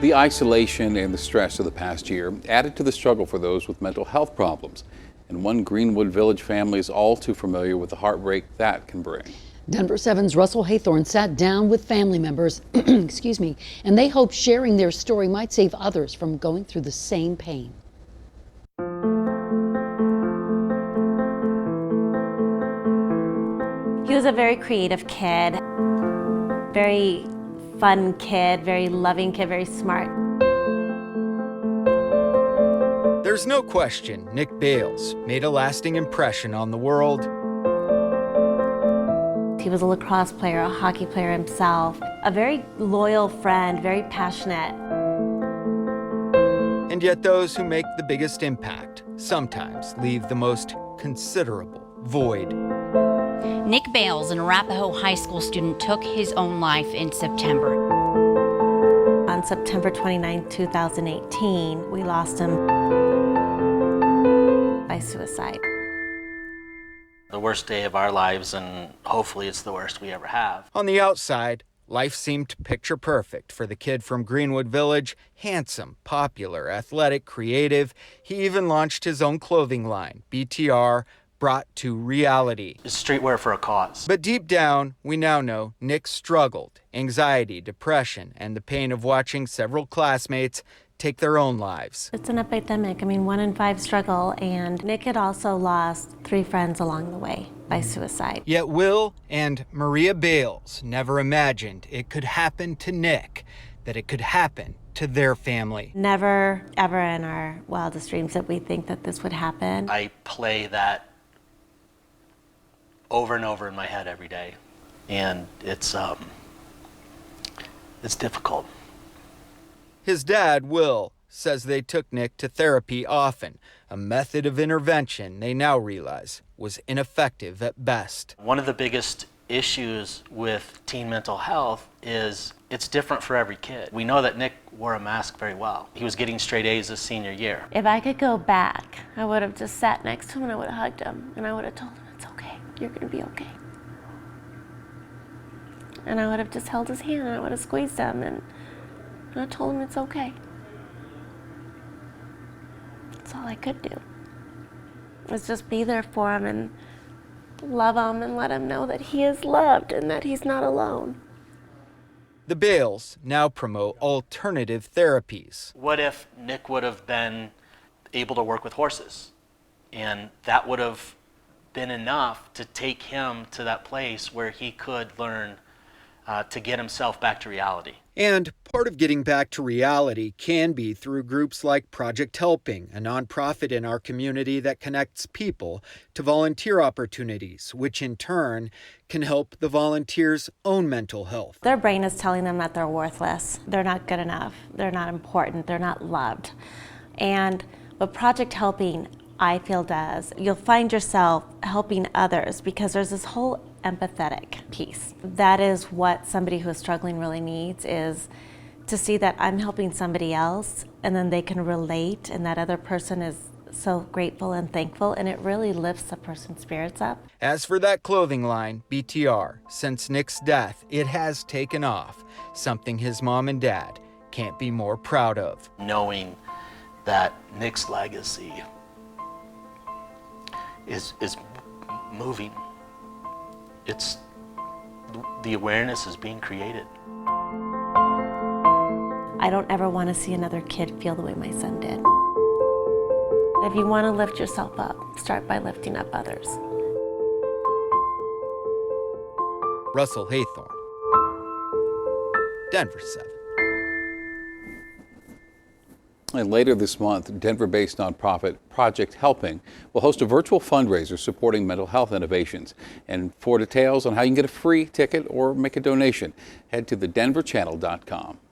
The isolation and the stress of the past year added to the struggle for those with mental health problems. And one Greenwood Village family is all too familiar with the heartbreak that can bring. Denver 7's Russell Haythorne sat down with family members, excuse me, and they hope sharing their story might save others from going through the same pain. He was a very creative kid, very fun kid, very loving kid, very smart. There's no question Nick Bales made a lasting impression on the world. He was a lacrosse player, a hockey player himself, a very loyal friend, very passionate. And yet those who make the biggest impact sometimes leave the most considerable void. Nick Bales, an Arapahoe High School student, took his own life in September. On September 29, 2018, we lost him by suicide. The worst day of our lives, and hopefully it's the worst we ever have. On the outside, life seemed picture perfect for the kid from Greenwood Village. Handsome, popular, athletic, creative. He even launched his own clothing line, BTR, brought to reality. It's streetwear for a cause. But deep down, we now know Nick struggled. Anxiety, depression, and the pain of watching several classmates take their own lives. It's an epidemic. I mean, 1 in 5 struggle, and Nick had also lost 3 friends along the way by suicide. Yet Will and Maria Bales never imagined it could happen to Nick, that it could happen to their family. Never, ever in our wildest dreams did we think that this would happen. I play that over and over in my head every day, and it's difficult. His dad, Will, says they took Nick to therapy often, a method of intervention they now realize was ineffective at best. One of the biggest issues with teen mental health is it's different for every kid. We know that Nick wore a mask very well. He was getting straight A's his senior year. If I could go back, I would have just sat next to him and I would have hugged him and I would have told him, it's okay, you're gonna be okay. And I would have just held his hand and I would have squeezed him and I told him it's okay. That's all I could do. Was just be there for him and love him and let him know that he is loved and that he's not alone. The Bales now promote alternative therapies. What if Nick would have been able to work with horses? And that would have been enough to take him to that place where he could learn to get himself back to reality. And part of getting back to reality can be through groups like Project Helping, a nonprofit in our community that connects people to volunteer opportunities, which in turn can help the volunteers' own mental health. Their brain is telling them that they're worthless, they're not good enough, they're not important, they're not loved. And what Project Helping, I feel, does, you'll find yourself helping others because there's this whole empathetic piece. That is what somebody who is struggling really needs, is to see that I'm helping somebody else and then they can relate and that other person is so grateful and thankful, and it really lifts a person's spirits up. As for that clothing line, BTR, since Nick's death, it has taken off, something his mom and dad can't be more proud of. Knowing that Nick's legacy is moving. It's the awareness is being created. I don't ever want to see another kid feel the way my son did. If you want to lift yourself up, start by lifting up others. Russell Haythorne, Denver 7. And later this month, Denver-based nonprofit Project Helping will host a virtual fundraiser supporting mental health innovations. And for details on how you can get a free ticket or make a donation, head to thedenverchannel.com.